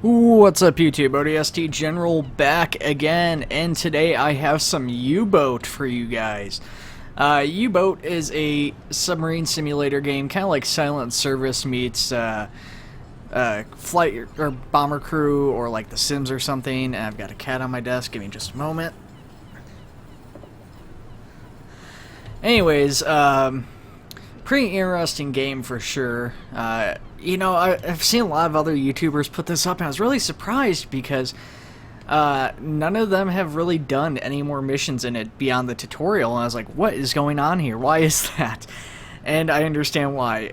What's up YouTube, ODST General back again, and today I have some U-Boat for you guys. U-Boat is a submarine simulator game, kind of like Silent Service meets Flight or Bomber Crew or like The Sims or something. And I've got a cat on my desk, give me just a moment. Anyways, pretty interesting game for sure. You know, I've seen a lot of other YouTubers put this up, and I was really surprised because none of them have really done any more missions in it beyond the tutorial, and I was like, what is going on here? Why is that? And I understand why.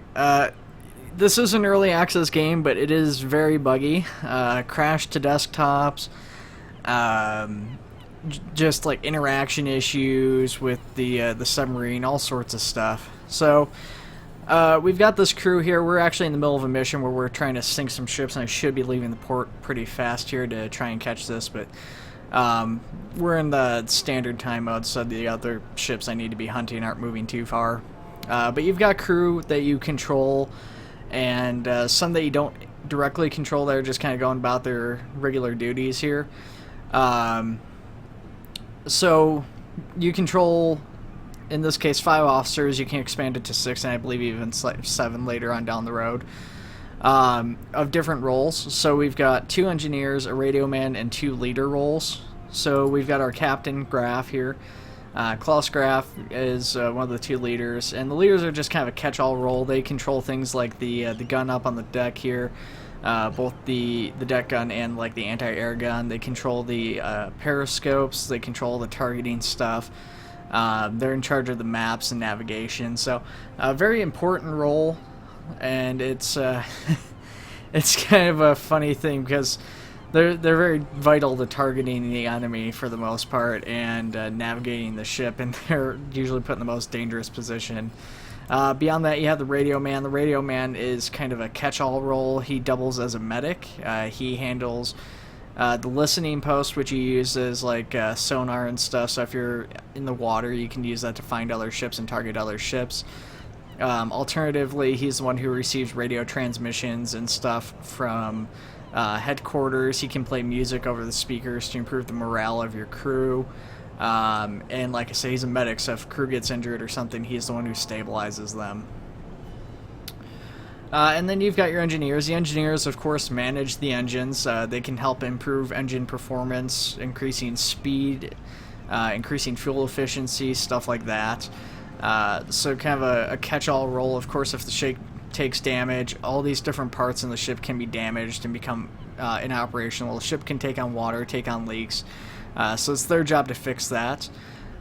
This is an early access game, but it is very buggy. Crash to desktops, just like interaction issues with the submarine, all sorts of stuff. So we've got this crew here. We're actually in the middle of a mission where we're trying to sink some ships, and I should be leaving the port pretty fast here to try and catch this, but we're in the standard time mode, so the other ships I need to be hunting aren't moving too far. But you've got crew that you control, and some that you don't directly control that are just kind of going about their regular duties here. So you control, in this case, 5 officers. You can expand it to 6, and I believe even 7 later on down the road, of different roles. So we've got 2 engineers, a radio man, and 2 leader roles. So we've got our captain, Graf, here. Klaus Graf is one of the 2 leaders, and the leaders are just kind of a catch-all role. They control things like the gun up on the deck here, both the deck gun and like the anti-air gun. They control the periscopes. They control the targeting stuff. They're in charge of the maps and navigation, so a very important role, and it's it's kind of a funny thing because they're very vital to targeting the enemy for the most part, and navigating the ship, and they're usually put in the most dangerous position. Beyond that, you have the radio man. The radio man is kind of a catch-all role. He doubles as a medic. He handles the listening post, which you use as like sonar and stuff, so if you're in the water you can use that to find other ships and target other ships. Alternatively, he's the one who receives radio transmissions and stuff from headquarters. He can play music over the speakers to improve the morale of your crew. And like I say, he's a medic, so if crew gets injured or something, he's the one who stabilizes them. And then you've got your engineers. The engineers, of course, manage the engines. They can help improve engine performance, increasing speed, increasing fuel efficiency, stuff like that. So kind of a catch-all role. Of course, if the ship takes damage, all these different parts in the ship can be damaged and become inoperational. The ship can take on water, take on leaks. So it's their job to fix that.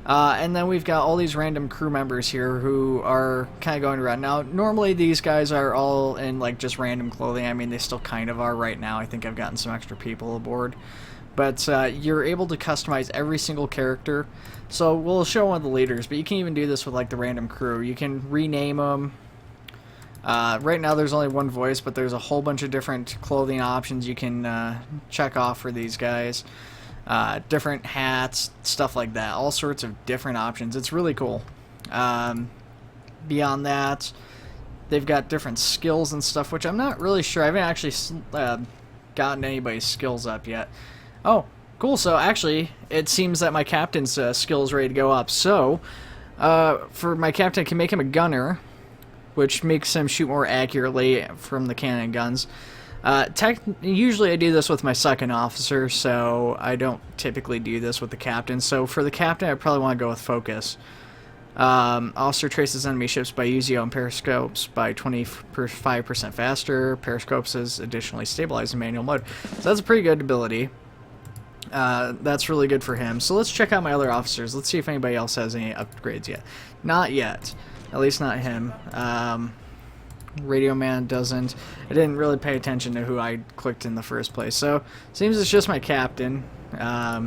And then we've got all these random crew members here who are kind of going around. Now, normally these guys are all in like just random clothing. I mean, they still kind of are right now. I think I've gotten some extra people aboard. But you're able to customize every single character. So we'll show one of the leaders, but you can even do this with like the random crew. You can rename them. Right now there's only one voice, but there's a whole bunch of different clothing options you can check off for these guys. Different hats, stuff like that, all sorts of different options. It's really cool. Beyond that, they've got different skills and stuff, which I'm not really sure. I haven't actually gotten anybody's skills up yet. Oh, cool. So actually, it seems that my captain's skill is ready to go up. So, for my captain, I can make him a gunner, which makes him shoot more accurately from the cannon guns. Usually I do this with my second officer, so I don't typically do this with the captain. So for the captain, I probably want to go with focus. Officer traces enemy ships by UZO and periscopes by 25% faster. Periscopes is additionally stabilized in manual mode. So that's a pretty good ability. That's really good for him. So let's check out my other officers. Let's see if anybody else has any upgrades yet. Not yet. At least not him. Radio man doesn't. I didn't really pay attention to who I clicked in the first place, so seems it's just my captain. I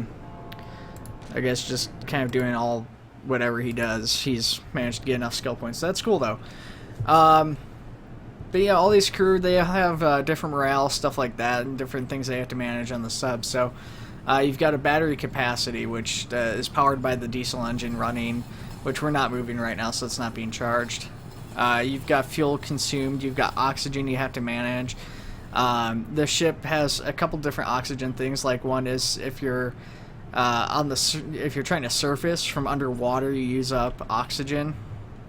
guess just kind of doing all whatever he does. He's managed to get enough skill points. So that's cool though. But yeah, all these crew, they have different morale, stuff like that, and different things they have to manage on the sub. So you've got a battery capacity, which is powered by the diesel engine running, which we're not moving right now, so it's not being charged. You've got fuel consumed, you've got oxygen you have to manage, The ship has a couple different oxygen things. Like one is if you're if you're trying to surface from underwater, you use up oxygen,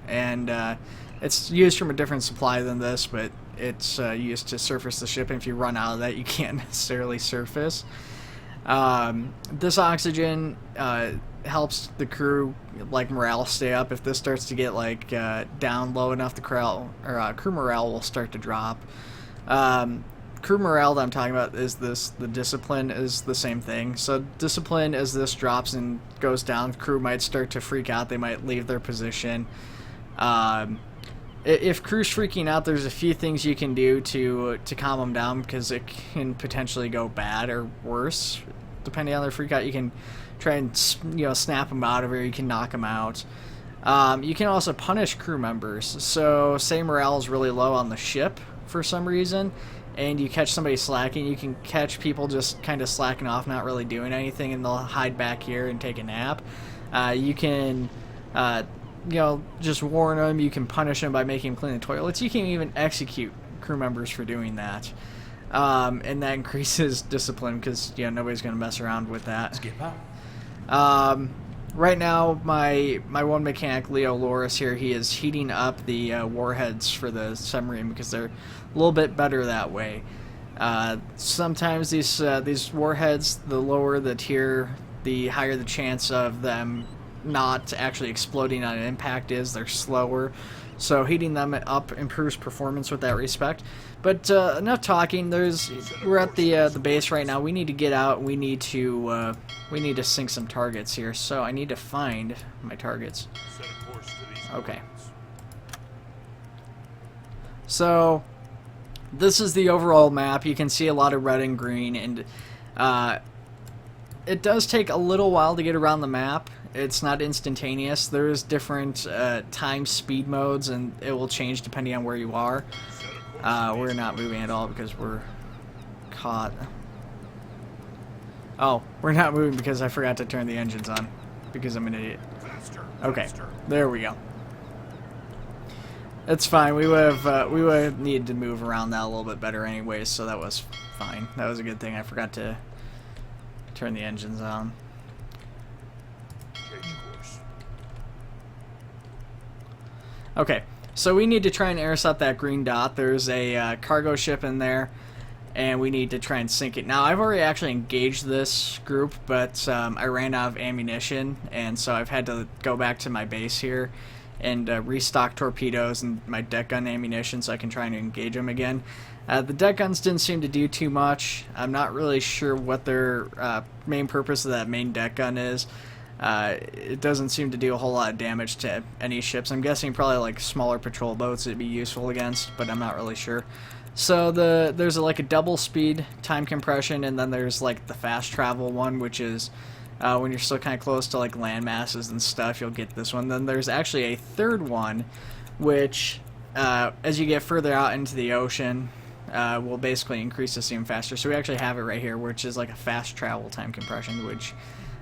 and it's used from a different supply than this, but it's used to surface the ship. And if you run out of that, you can't necessarily surface. This oxygen helps the crew, like, morale stay up. If this starts to get like down low enough, the crew morale will start to drop. Crew morale that I'm talking about is the discipline is the same thing. So discipline, as this drops and goes down, the crew might start to freak out. They might leave their position. If crew's freaking out, there's a few things you can do to calm them down, because it can potentially go bad or worse depending on their freak out. You can try and snap them out of it, or you can knock them out. You can also punish crew members. So say morale is really low on the ship for some reason, and you catch somebody slacking. You can catch people just kind of slacking off, not really doing anything, and they'll hide back here and take a nap. You can just warn them. You can punish them by making them clean the toilets. You can even execute crew members for doing that. And that increases discipline, because nobody's going to mess around with that. Right now, my one mechanic, Leo Loris here, he is heating up the warheads for the submarine, because they're a little bit better that way. Sometimes these warheads, the lower the tier, the higher the chance of them not actually exploding on impact is. They're slower, so heating them up improves performance with that respect. But enough talking. We're at the base right now. We need to get out. We need to sink some targets here. So I need to find my targets. Okay. So this is the overall map. You can see a lot of red and green, and it does take a little while to get around the map. It's not instantaneous. There's different time speed modes, and it will change depending on where you are. We're not moving at all because we're caught. Oh, we're not moving because I forgot to turn the engines on, because I'm an idiot. Okay, there we go. It's fine. We would have needed to move around that a little bit better anyways, so that was fine. That was a good thing. I forgot to turn the engines on. Okay, so we need to try and intercept that green dot. There's a cargo ship in there, and we need to try and sink it. Now, I've already actually engaged this group, but I ran out of ammunition, and so I've had to go back to my base here and restock torpedoes and my deck gun ammunition so I can try and engage them again. The deck guns didn't seem to do too much. I'm not really sure what their main purpose of that main deck gun is. It doesn't seem to do a whole lot of damage to any ships. I'm guessing probably like smaller patrol boats it'd be useful against, but I'm not really sure. So there's like a double speed time compression, and then there's like the fast travel one, which is when you're still kind of close to like land masses and stuff, you'll get this one. Then there's actually a third one, which as you get further out into the ocean, will basically increase the steam faster. So we actually have it right here, which is like a fast travel time compression, which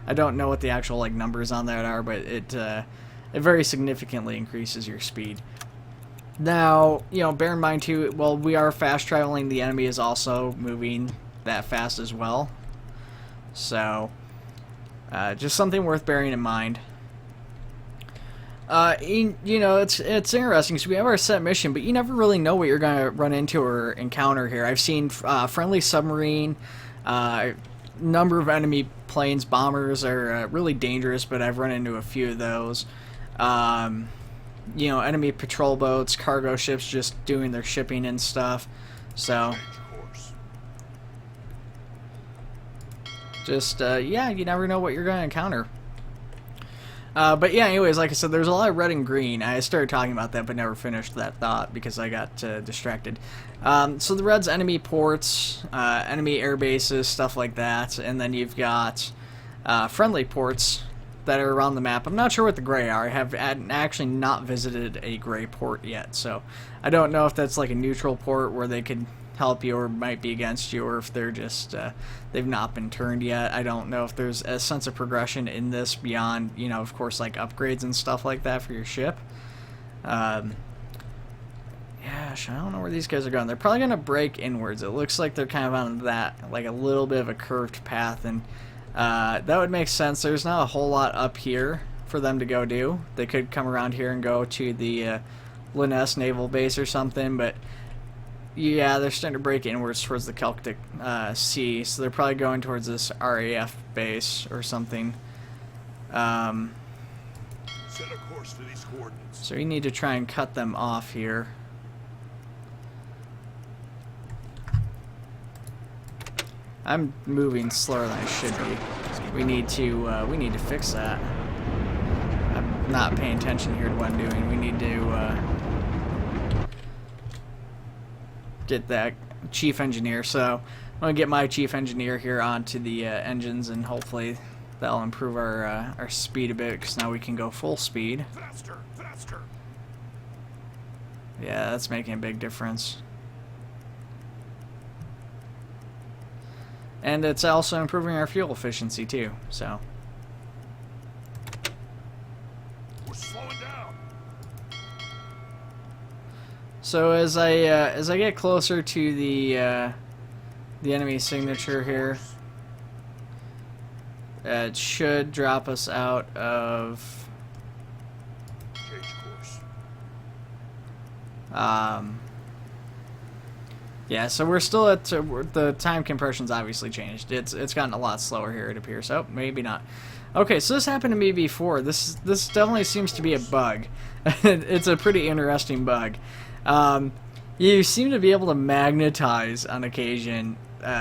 I don't know what the actual like numbers on that are, but it very significantly increases your speed. Now, bear in mind too, while we are fast traveling, the enemy is also moving that fast as well. So, just something worth bearing in mind. It's interesting because we have our set mission, but you never really know what you're going to run into or encounter here. I've seen friendly submarine, number of enemy planes, bombers are really dangerous, but I've run into a few of those. Enemy patrol boats, cargo ships just doing their shipping and stuff. So, just, yeah, you never know what you're going to encounter. But yeah, anyways, like I said, there's a lot of red and green. I started talking about that, but never finished that thought because I got distracted. So the red's enemy ports, enemy air bases, stuff like that, and then you've got friendly ports that are around the map. I'm not sure what the gray are. I have actually not visited a gray port yet, so I don't know if that's like a neutral port where they could help you or might be against you, or if they're just they've not been turned yet. I don't know if there's a sense of progression in this beyond, of course, like upgrades and stuff like that for your ship. Yeah, gosh, I don't know where these guys are going. They're probably going to break inwards. It looks like they're kind of on that, like a little bit of a curved path, and that would make sense. There's not a whole lot up here for them to go do. They could come around here and go to the Linus Naval Base or something, but yeah, they're starting to break inwards towards the Celtic Sea, so they're probably going towards this RAF base or something. Set a course to these coordinates. So we need to try and cut them off here. I'm moving slower than I should be. We need to fix that. I'm not paying attention here to what I'm doing. We need to get that chief engineer. So I'm gonna get my chief engineer here onto the engines, and hopefully that'll improve our speed a bit, because now we can go full speed. Faster, faster. Yeah, that's making a big difference. And it's also improving our fuel efficiency too, so. We're slowing down. So as I get closer to the enemy signature here, it should drop us out of Change course. yeah, so we're still at the time compression's obviously changed. It's gotten a lot slower here, it appears. Oh, maybe not. Okay, so this happened to me before. This definitely seems to be a bug. It's a pretty interesting bug. You seem to be able to magnetize on occasion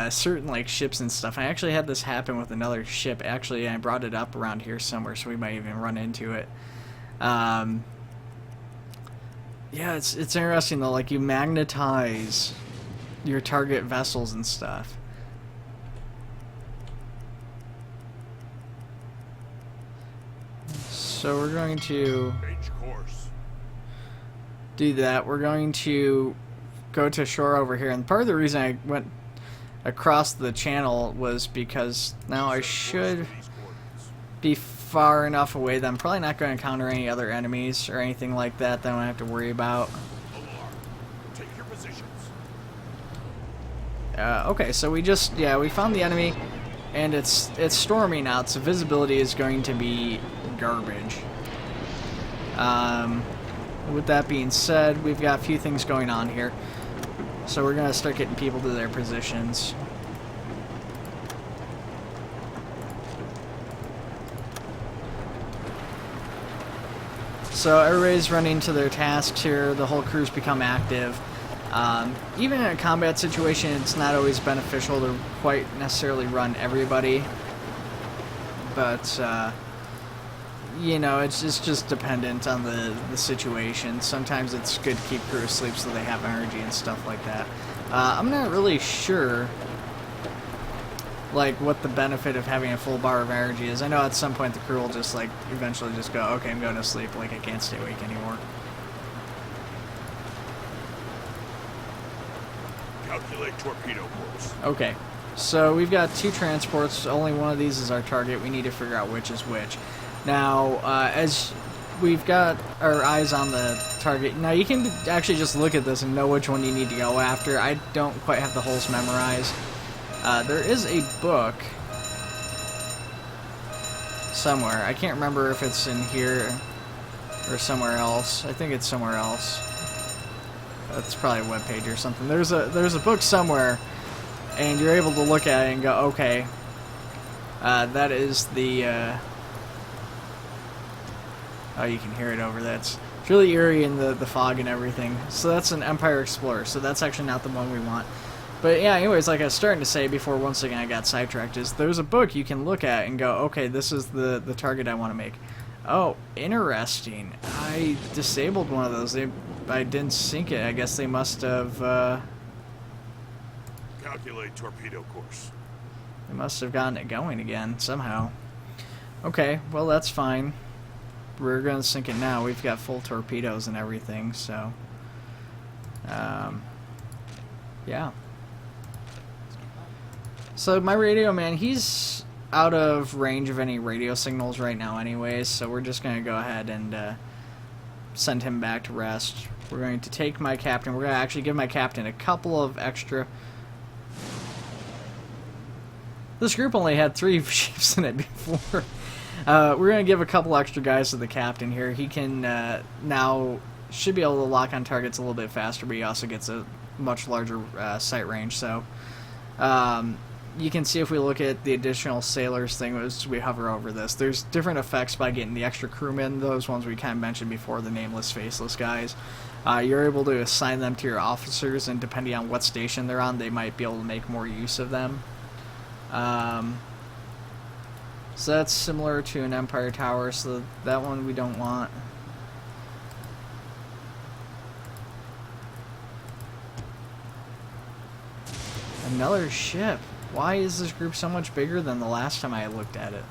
certain like ships and stuff. I actually had this happen with another ship. Actually, I brought it up around here somewhere, so we might even run into it. Yeah, it's interesting though. Like, you magnetize your target vessels and stuff. So we're going to Change course. do that. We're going to go to shore over here, and part of the reason I went across the channel was because now I should be far enough away that I'm probably not going to encounter any other enemies or anything like that that I don't have to worry about. Alarm. Take your positions. Okay, so we found the enemy, and it's storming out, so visibility is going to be garbage. With that being said, we've got a few things going on here. So we're going to start getting people to their positions. So everybody's running to their tasks here. The whole crew's become active. Even in a combat situation, it's not always beneficial to quite necessarily run everybody. But, you know, it's just dependent on the situation. Sometimes it's good to keep crew asleep so they have energy and stuff like that. I'm not really sure, like, what the benefit of having a full bar of energy is. I know at some point the crew will just, like, eventually just go, okay, I'm going to sleep, like, I can't stay awake anymore. Calculate torpedo course. Okay, so we've got two transports. Only one of these is our target. We need to figure out which is which. Now, as we've got our eyes on the target, now you can actually just look at this and know which one you need to go after. I don't quite have the holes memorized. There is a book somewhere. I can't remember if it's in here or somewhere else. I think it's somewhere else. That's probably a webpage or something. There's a book somewhere, and you're able to look at it and go, okay, that is the. Oh, you can hear it over that. It's really eerie in the fog and everything. So that's an Empire Explorer. So that's actually not the one we want. But yeah, anyways, like I was starting to say before, once again I got sidetracked, is there's a book you can look at and go, okay, this is the target I want to make. Oh, interesting. I disabled one of those. I didn't sink it. I guess they must have... Calculate torpedo course. They must have gotten it going again, somehow. Okay, well, that's fine. We're going to sink it now. We've got full torpedoes and everything, so... yeah. So my radio man, he's out of range of any radio signals right now anyways, so we're just going to go ahead and send him back to rest. We're going to take my captain. We're going to actually give my captain a couple of extra... This group only had 3 ships in it before. We're going to give a couple extra guys to the captain here. He can now... should be able to lock on targets a little bit faster, but he also gets a much larger sight range. So you can see if we look at the additional sailors thing as we hover over this, there's different effects by getting the extra crewmen, those ones we kind of mentioned before, the nameless, faceless guys. You're able to assign them to your officers, and depending on what station they're on, they might be able to make more use of them. So that's similar to an Empire Tower, so that one we don't want. Another ship. Why is this group so much bigger than the last time I looked at it?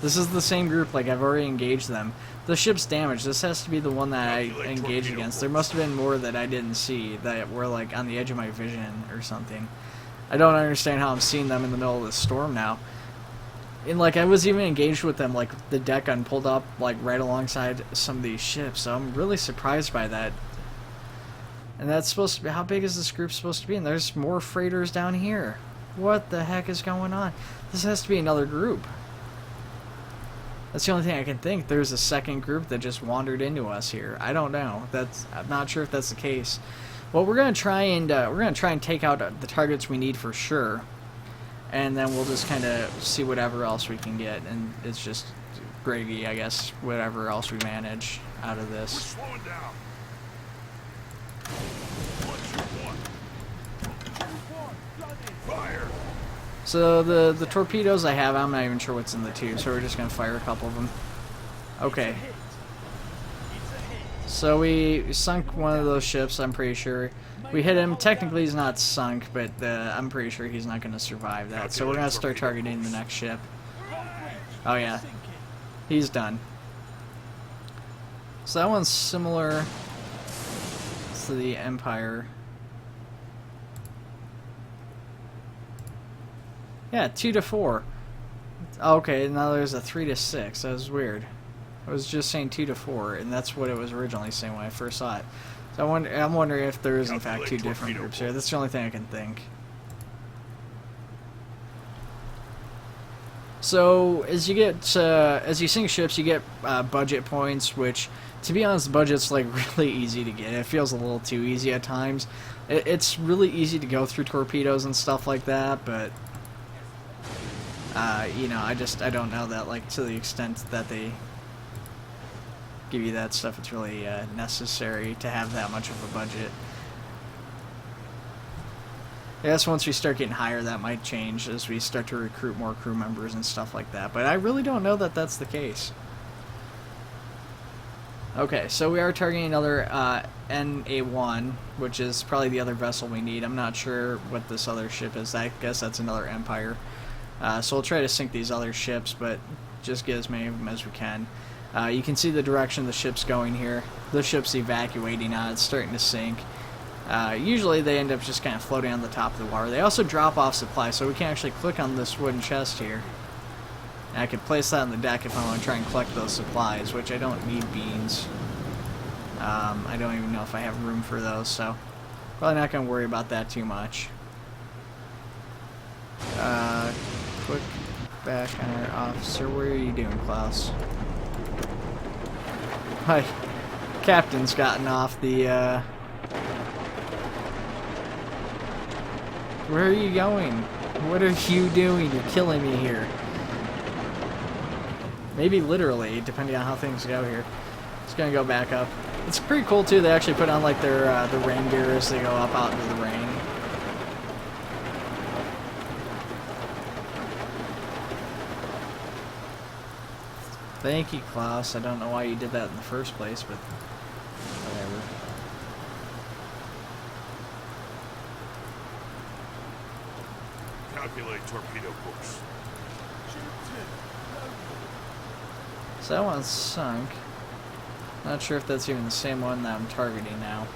This is the same group, like I've already engaged them. The ship's damaged. This has to be the one that I engaged against. There must have been more that I didn't see that were like on the edge of my vision or something. I don't understand how I'm seeing them in the middle of the storm now. And like I was even engaged with them, like the deck gun pulled up like right alongside some of these ships. So I'm really surprised by that. And that's supposed to be, how big is this group supposed to be? And there's more freighters down here. What the heck is going on? This has to be another group. That's the only thing I can think. There's a second group that just wandered into us here. I don't know. I'm not sure if that's the case. Well, we're gonna try and take out the targets we need for sure, and then we'll just kind of see whatever else we can get, and it's just gravy, I guess. Whatever else we manage out of this. We're slowing down. Fire. So the torpedoes I have, I'm not even sure what's in the tube, so we're just going to fire a couple of them. Okay. So we sunk one of those ships, I'm pretty sure. We hit him. Technically he's not sunk, but I'm pretty sure he's not going to survive that. So we're going to start targeting the next ship. Oh yeah. He's done. So that one's similar to the Empire. Yeah, 2 to 4. Okay, now there's a 3 to 6. That was weird. I was just saying 2 to 4, and that's what it was originally saying when I first saw it. So I'm wondering if there is in fact 2 different groups here. That's the only thing I can think. So as you sink ships, you get budget points, which, to be honest, the budget's like really easy to get. It feels a little too easy at times. It's really easy to go through torpedoes and stuff like that, but you know, I don't know that, like, to the extent that they give you that stuff, it's really necessary to have that much of a budget. I guess once we start getting higher, that might change as we start to recruit more crew members and stuff like that, but I really don't know that that's the case. Okay, so we are targeting another NA1, which is probably the other vessel we need. I'm not sure what this other ship is. I guess that's another Empire. So we'll try to sink these other ships, but just get as many of them as we can. You can see the direction the ship's going here. The ship's evacuating now. It's starting to sink. Usually they end up just kind of floating on the top of the water. They also drop off supplies, so we can actually click on this wooden chest here. And I could place that on the deck if I want to try and collect those supplies, which I don't need beans. I don't even know if I have room for those, so probably not going to worry about that too much. Quick back on our officer. What are you doing, Klaus? Hi. Captain's gotten off the, Where are you going? What are you doing? You're killing me here. Maybe literally, depending on how things go here. It's gonna go back up. It's pretty cool, too. They actually put on, like, their the rain gear as they go up out into the rain. Thank you, Klaus. I don't know why you did that in the first place, but whatever. Calculate torpedo course. So that one's sunk. Not sure if that's even the same one that I'm targeting now.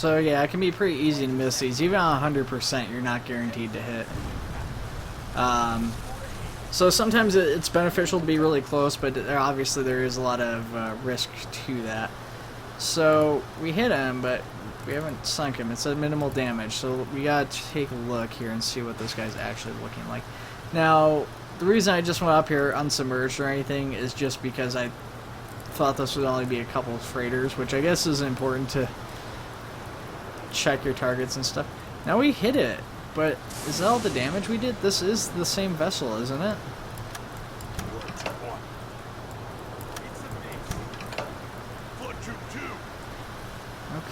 So yeah, it can be pretty easy to miss these. Even on 100%, you're not guaranteed to hit. So sometimes it's beneficial to be really close, but obviously there is a lot of risk to that. So we hit him, but we haven't sunk him. It's at minimal damage, so we gotta take a look here and see what this guy's actually looking like. Now, the reason I just went up here unsubmerged or anything is just because I thought this would only be a couple of freighters, which I guess is important to check your targets and stuff. Now we hit it, but is that all the damage we did? This is the same vessel, isn't it?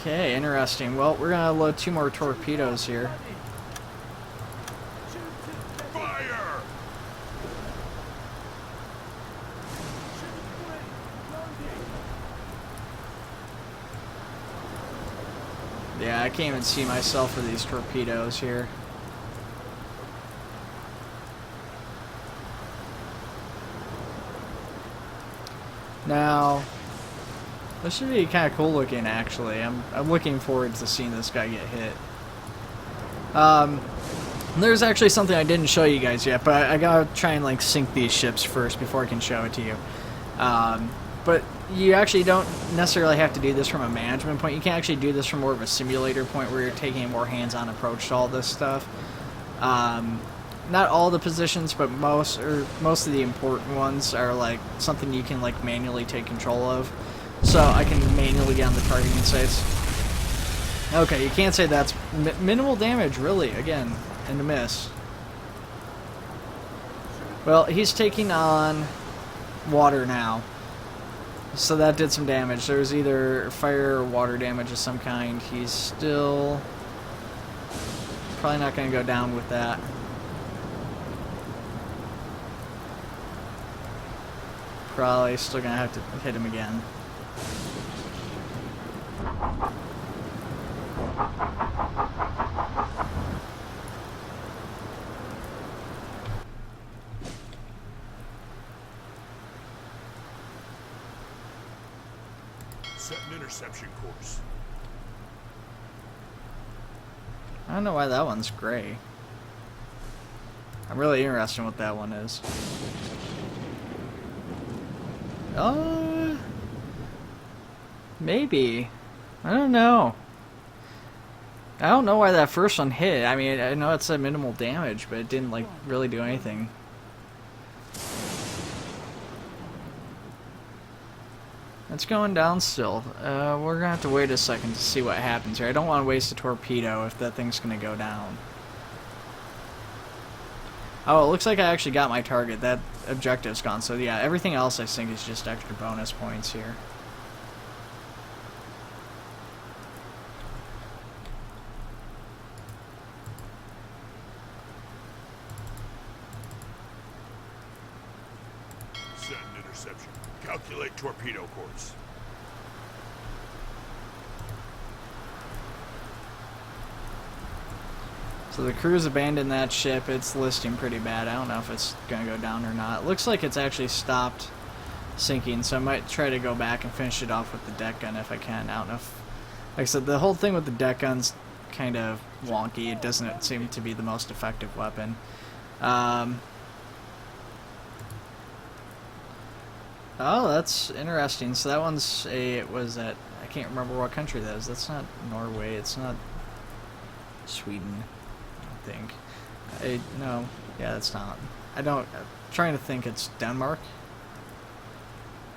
Okay, interesting. Well, we're gonna load 2 more torpedoes here. Fire! Yeah, I can't even see myself for these torpedoes here. Now, this should be kind of cool looking, actually. I'm looking forward to seeing this guy get hit. There's actually something I didn't show you guys yet, but I gotta try and like sink these ships first before I can show it to you. But you actually don't necessarily have to do this from a management point. You can actually do this from more of a simulator point where you're taking a more hands-on approach to all this stuff. Not all the positions, but most of the important ones are like something you can like manually take control of. So I can manually get on the targeting sites. Okay, you can't say that's minimal damage, really, again, and a miss. Well, he's taking on water now. So that did some damage. There was either fire or water damage of some kind. He's still probably not going to go down with that. Probably still going to have to hit him again. Set an interception course. I don't know why that one's gray. I'm really interested in what that one is. Maybe. I don't know. I don't know why that first one hit. I mean, I know it said minimal damage, but it didn't, like, really do anything. It's going down still. We're gonna have to wait a second to see what happens here. I don't want to waste a torpedo if that thing's gonna go down. Oh, it looks like I actually got my target. That objective's gone. So yeah, everything else I think is just extra bonus points here. Set an interception. Calculate torpedo course. So the crew's abandoned that ship. It's listing pretty bad. I don't know if it's going to go down or not. It looks like it's actually stopped sinking, so I might try to go back and finish it off with the deck gun if I can. I don't know if... Like I said, the whole thing with the deck gun's kind of wonky. It doesn't seem to be the most effective weapon. Oh, that's interesting. So that one's I can't remember what country that is. That's not Norway. It's not Sweden, I think. No, yeah, it's not. I'm trying to think it's Denmark.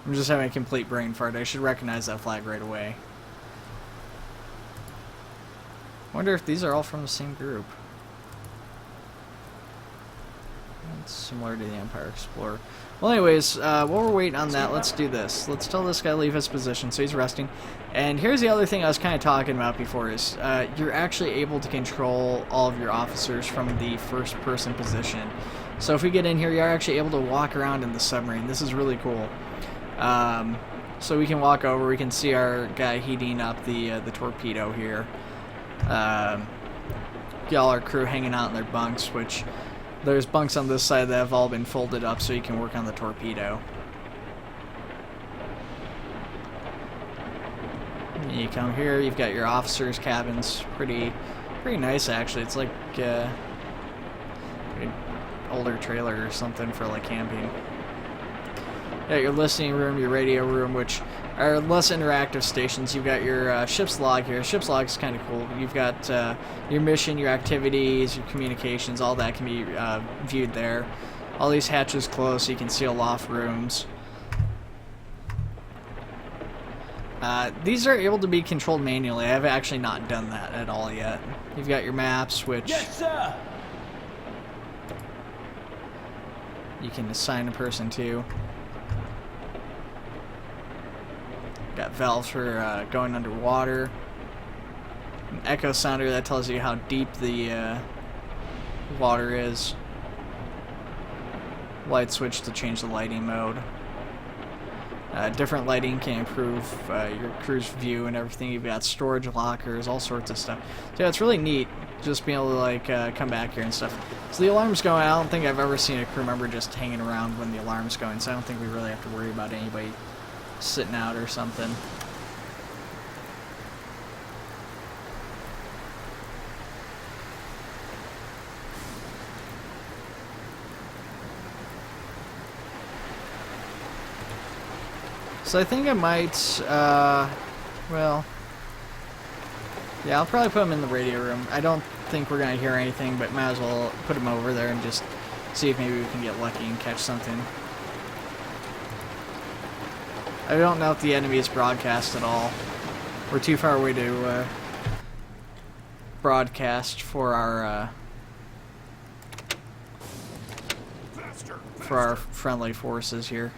I'm just having a complete brain fart. I should recognize that flag right away. I wonder if these are all from the same group. It's similar to the Empire Explorer. Well, anyways, while we're waiting on that, let's do this. Let's tell this guy to leave his position so he's resting. And here's the other thing I was kind of talking about before is you're actually able to control all of your officers from the first-person position. So if we get in here, you're actually able to walk around in the submarine. This is really cool. So we can walk over. We can see our guy heating up the torpedo here. Get all our crew hanging out in their bunks, which... There's bunks on this side that have all been folded up so you can work on the torpedo. And you come here, you've got your officers' cabins. Pretty nice, actually. It's like an older trailer or something for like camping. You got your listening room, your radio room, which are less interactive stations. You've got your ship's log here. Ship's log is kind of cool. You've got your mission, your activities, your communications, all that can be viewed there. All these hatches close, so you can seal off rooms. These are able to be controlled manually. I've actually not done that at all yet. You've got your maps, which Yes, sir. you can assign a person to. Got valves for going underwater. An echo sounder that tells you how deep the water is. Light switch to change the lighting mode. Different lighting can improve your crew's view and everything. You've got storage lockers, all sorts of stuff. So yeah, it's really neat just being able to like come back here and stuff. So the alarm's going. I don't think I've ever seen a crew member just hanging around when the alarm's going, so I don't think we really have to worry about anybody sitting out or something. So I think I might, well, yeah, I'll probably put him in the radio room. I don't think we're going to hear anything, but might as well put him over there and just see if maybe we can get lucky and catch something. I don't know if the enemy is broadcast at all. We're too far away to broadcast for our friendly forces here.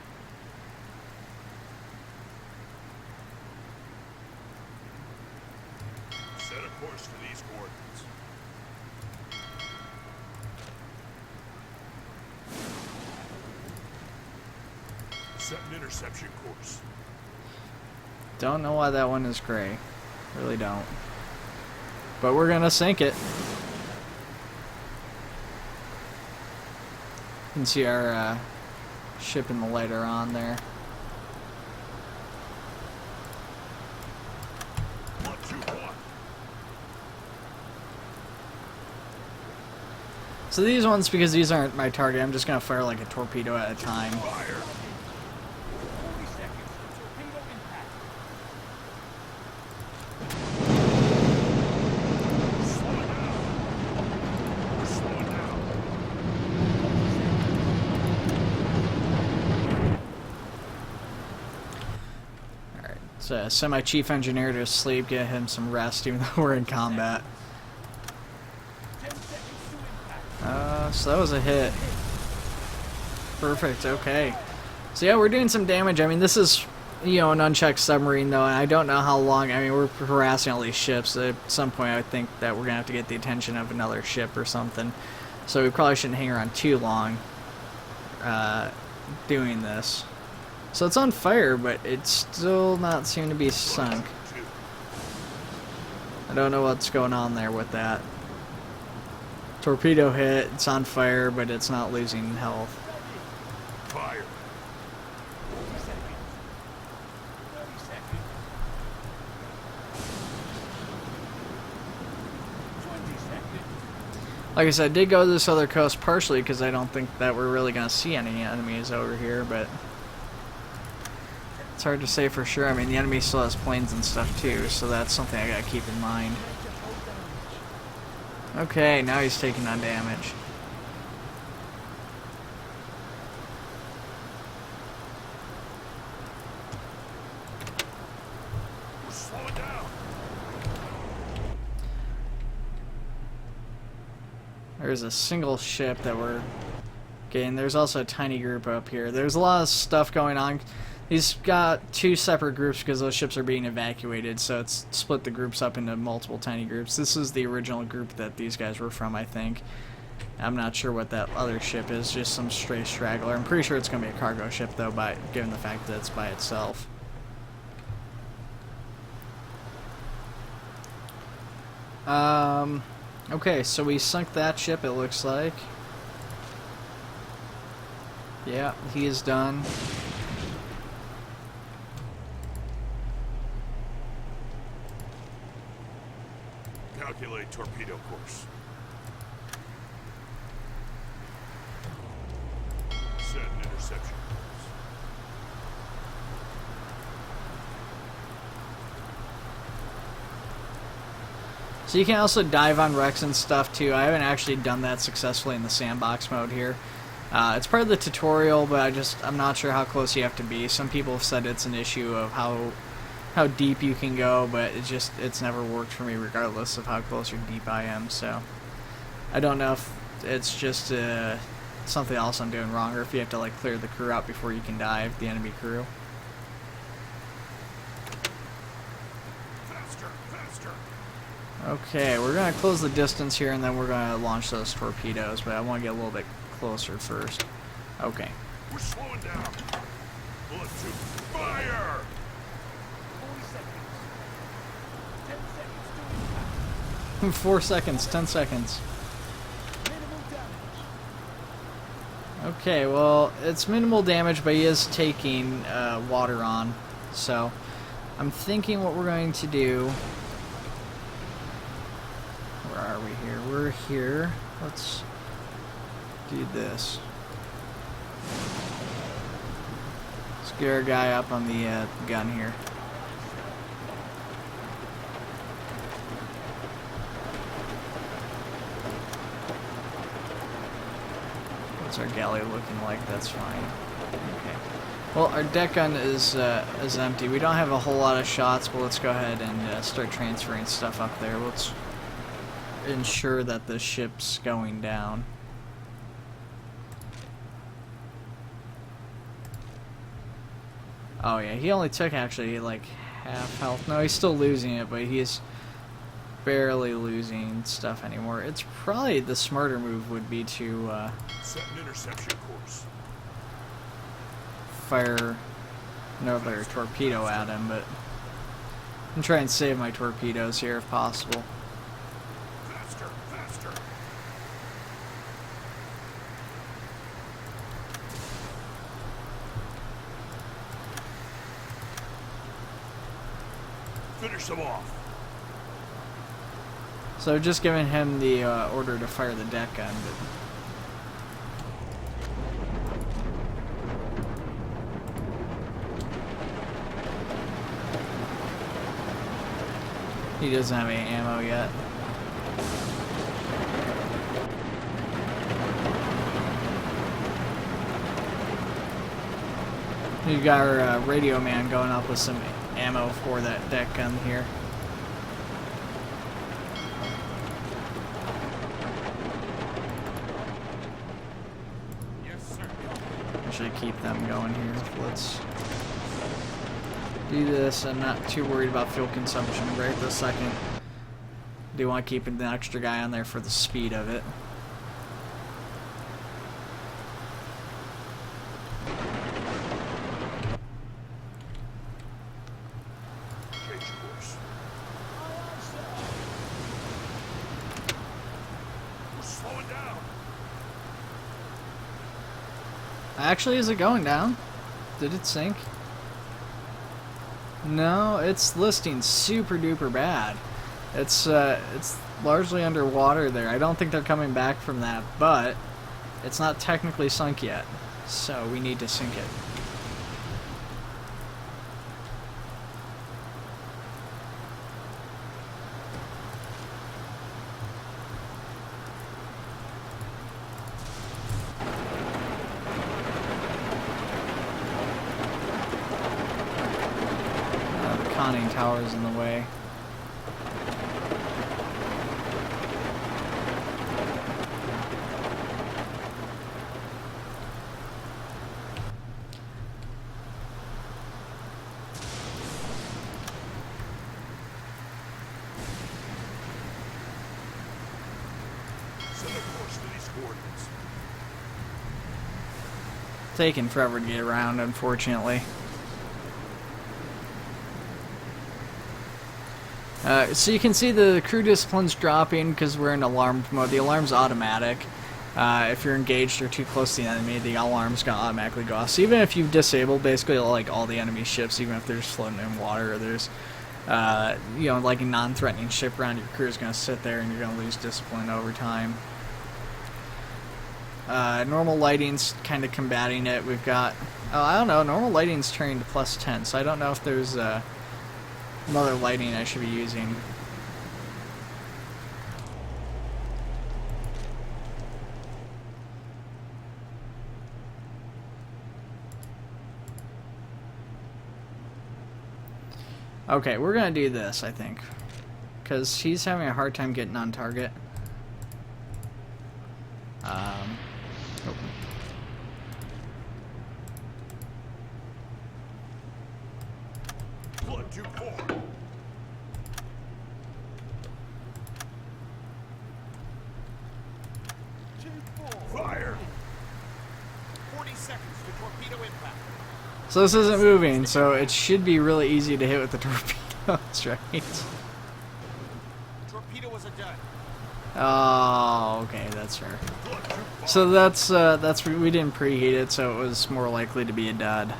Set a course for these coordinates. Set an interception course. Don't know why that one is gray. Really don't. But we're gonna sink it. You can see our ship and the light are on there. So these ones, because these aren't my target, I'm just gonna fire like a torpedo at a time. Fire. 40 seconds. Torpedo impact. Slow it down. Slow it down. Alright, so send my chief engineer to sleep, get him some rest, even though we're in combat. 10 seconds to impact. So that was a hit. Perfect, okay. So yeah, we're doing some damage. I mean, this is, you know, an unchecked submarine, though, and I don't know how long. I mean, we're harassing all these ships. At some point, I think that we're going to have to get the attention of another ship or something. So we probably shouldn't hang around too long doing this. So it's on fire, but it's still not seem to be sunk. I don't know what's going on there with that. Torpedo hit, it's on fire, but it's not losing health. Fire. 40 seconds. 30 seconds. 20 seconds. Like I said, I did go to this other coast partially because I don't think that we're really going to see any enemies over here, but it's hard to say for sure. I mean, the enemy still has planes and stuff too, so that's something I got to keep in mind. Okay, now he's taking on damage. Slow it down. There's a single ship that we're getting. There's also a tiny group up here. There's a lot of stuff going on. He's got two separate groups because those ships are being evacuated, so it's split the groups up into multiple tiny groups. This is the original group that these guys were from, I think. I'm not sure what that other ship is, just some stray straggler. I'm pretty sure it's going to be a cargo ship, though, given the fact that it's by itself. Okay, so we sunk that ship, it looks like. Yeah, he is done. Calculate torpedo course. Set an interception course. So you can also dive on wrecks and stuff too. I haven't actually done that successfully in the sandbox mode here. It's part of the tutorial, but I'm not sure how close you have to be. Some people have said it's an issue of how deep you can go, but it's never worked for me regardless of how close or deep I am. So I don't know if it's just something else I'm doing wrong, or if you have to like clear the crew out before you can dive, the enemy crew. Faster, faster. Okay, we're going to close the distance here, and then we're going to launch those torpedoes, but I want to get a little bit closer first. Okay. We're slowing down. Bullet 2, fire! 40 seconds. 10 seconds to impact. 4 seconds, 10 seconds. Minimal damage. Okay, well, it's minimal damage, but he is taking water on. So, I'm thinking what we're going to do... Where are we here? We're here. Let's do this. Let's get our guy up on the gun here. What's our galley looking like? That's fine. Okay. Well, our deck gun is empty. We don't have a whole lot of shots, but let's go ahead and start transferring stuff up there. Let's ensure that the ship's going down. Oh yeah, he only took actually like half health. No, he's still losing it, but he's barely losing stuff anymore. It's probably the smarter move would be to Set an interception course. fire another torpedo at him, but I'm trying to save my torpedoes here if possible. Faster, faster. Finish them off. So just giving him the order to fire the deck gun, but he doesn't have any ammo yet. You got our radio man going up with some ammo for that deck gun here. Yes, sir. Actually keep them going here. Let's do this. I'm not too worried about fuel consumption right this second. Do want to keep an extra guy on there for the speed of it. Change course. We're slowing down. Actually, is it going down? Did it sink? No, it's listing super duper bad. It's largely underwater there. I don't think they're coming back from that, but it's not technically sunk yet, so we need to sink it. The conning tower is in the way. Set a course to these coordinates. Taking forever to get around, unfortunately. So you can see the crew discipline's dropping because we're in alarmed mode. The alarm's automatic. If you're engaged or too close to the enemy, the alarm's gonna automatically go off. So even if you've disabled basically like all the enemy ships, even if they're just floating in water or there's you know, like a non-threatening ship around your crew is going to sit there and you're going to lose discipline over time. Normal lighting's kind of combating it. We've got, oh, I don't know, normal lighting's turning to +10, so I don't know if there's another lighting I should be using. Okay, we're gonna do this, I think, because he's having a hard time getting on target. Oh. Blood 2-4. Fire! 40 seconds to torpedo impact. So this isn't moving, so it should be really easy to hit with the torpedoes, right? Torpedo was a dud. Oh, okay, that's fair. So that's we didn't preheat it, so it was more likely to be a dud.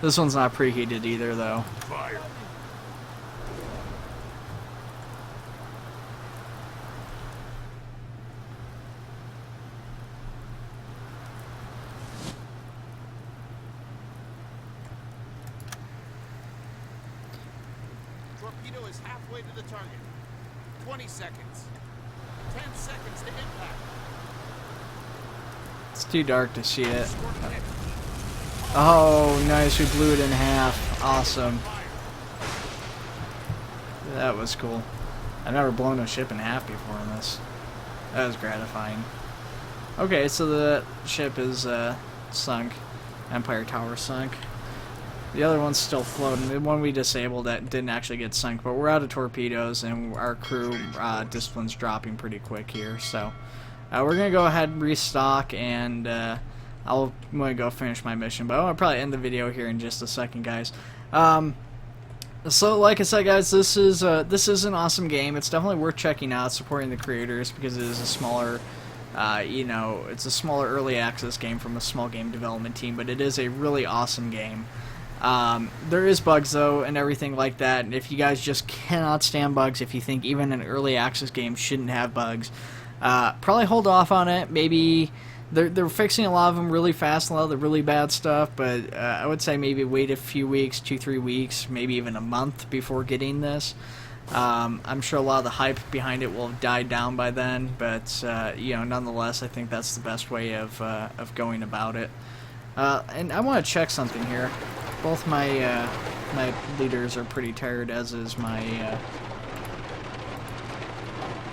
This one's not preheated either, though. Fire! Torpedo is halfway to the target. 20 seconds. 10 seconds to impact. It's too dark to see it. Scored a hit. Oh, nice, we blew it in half. Awesome. That was cool. I've never blown a ship in half before in this. That was gratifying. Okay, so the ship is sunk. Empire Tower sunk. The other one's still floating. The one we disabled that didn't actually get sunk, but we're out of torpedoes and our crew discipline's dropping pretty quick here. So we're gonna go ahead and restock, and I'm gonna go finish my mission. But I'll probably end the video here in just a second, guys. So like I said, guys, this is an awesome game. It's definitely worth checking out, supporting the creators, because it is a smaller, you know, it's a smaller early access game from a small game development team, but it is a really awesome game. There is bugs though and everything like that, and if you guys just cannot stand bugs, if you think even an early access game shouldn't have bugs, probably hold off on it. Maybe they're fixing a lot of them really fast, a lot of the really bad stuff, but I would say maybe wait a few weeks, 2-3 weeks, maybe even a month before getting this. I'm sure a lot of the hype behind it will have died down by then, but you know, nonetheless, I think that's the best way of going about it. And I want to check something here. Both my my leaders are pretty tired, as is my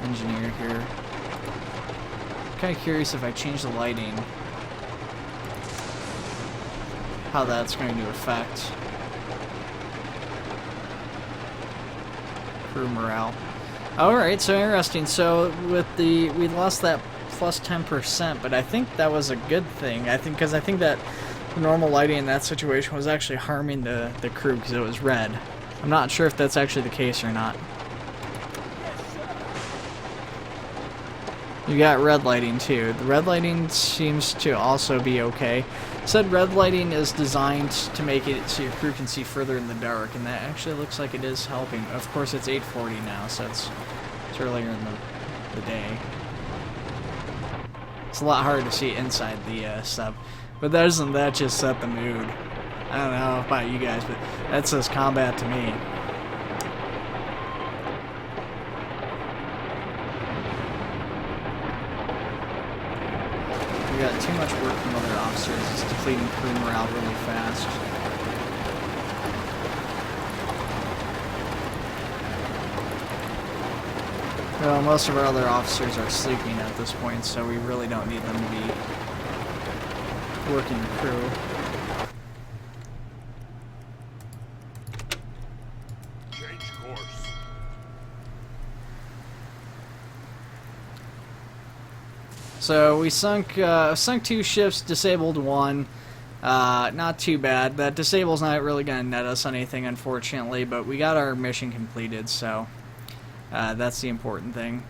engineer here. I'm kind of curious if I change the lighting, how that's going to affect crew morale. Alright, so interesting. So with we lost that plus 10%, but I think that was a good thing. Because I think that the normal lighting in that situation was actually harming the crew because it was red. I'm not sure if that's actually the case or not. You got red lighting too. The red lighting seems to also be okay. Said red lighting is designed to make it so your crew can see further in the dark, and that actually looks like it is helping. Of course, it's 8:40 now, so it's earlier in the day. It's a lot harder to see inside the sub. But doesn't that just set the mood? I don't know about you guys, but that says combat to me. We got too much work from other officers. It's depleting crew morale really fast. Well, most of our other officers are sleeping at this point, so we really don't need them to be working the crew. Change course. So we sunk 2 ships, disabled 1. Not too bad. That disable's not really going to net us anything, unfortunately, but we got our mission completed, so that's the important thing.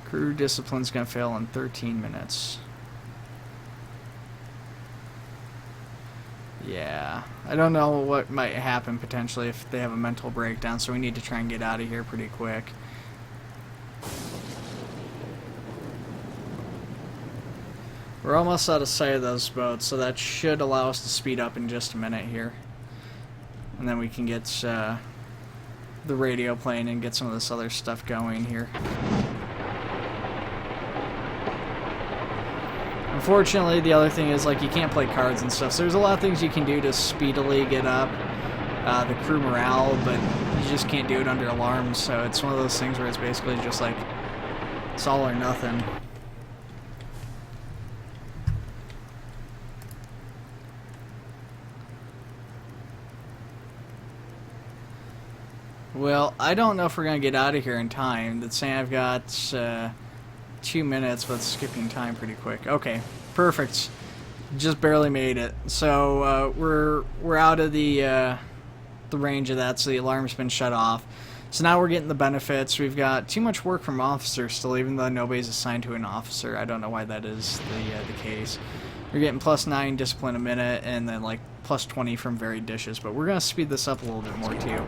Crew discipline's going to fail in 13 minutes. Yeah, I don't know what might happen potentially if they have a mental breakdown, so we need to try and get out of here pretty quick. We're almost out of sight of those boats, so that should allow us to speed up in just a minute here. And then we can get the radio playing and get some of this other stuff going here. Unfortunately, the other thing is, like, you can't play cards and stuff, so there's a lot of things you can do to speedily get up the crew morale, but you just can't do it under alarms, so it's one of those things where it's basically just like, it's all or nothing. Well, I don't know if we're going to get out of here in time. That's saying I've got 2 minutes, but skipping time pretty quick. Okay, perfect. Just barely made it. So we're out of the range of that, so the alarm's been shut off. So now we're getting the benefits. We've got too much work from officers still, even though nobody's assigned to an officer. I don't know why that is the case. We're getting +9 discipline a minute, and then like +20 from varied dishes. But we're going to speed this up a little bit more too.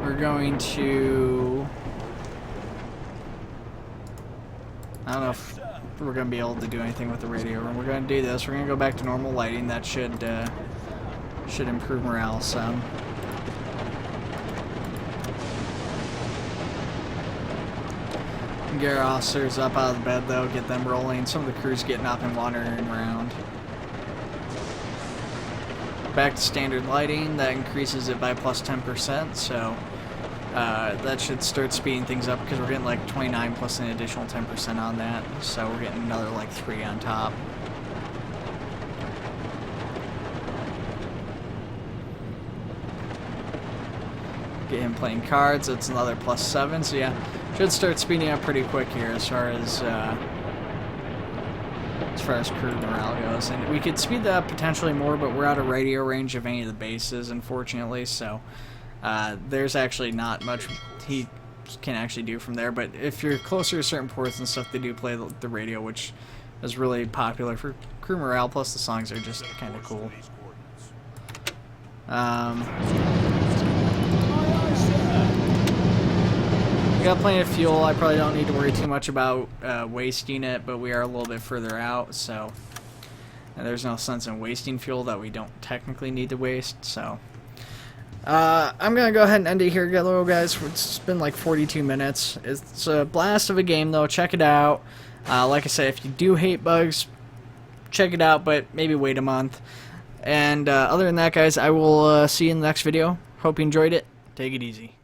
We're going to... I don't know if we're going to be able to do anything with the radio room. We're going to do this. We're going to go back to normal lighting. That should improve morale some. Get our officers up out of the bed though, get them rolling. Some of the crew's getting up and wandering around. Back to standard lighting. That increases it by +10%, so that should start speeding things up because we're getting like 29 plus an additional 10% on that, so we're getting another like 3 on top. Get him playing cards, that's another +7, so yeah, should start speeding up pretty quick here as far as crew morale goes. And we could speed that up potentially more, but we're out of radio range of any of the bases, unfortunately, so there's actually not much he can actually do from there. But if you're closer to certain ports and stuff, they do play the radio, which is really popular for crew morale, plus the songs are just kind of cool. We got plenty of fuel. I probably don't need to worry too much about wasting it, but we are a little bit further out, so there's no sense in wasting fuel that we don't technically need to waste. So I'm gonna go ahead and end it here, guys. It's been like 42 minutes. It's a blast of a game, though. Check it out. Like I said, if you do hate bugs, check it out, but maybe wait a month. And other than that, guys, I will see you in the next video. Hope you enjoyed it. Take it easy.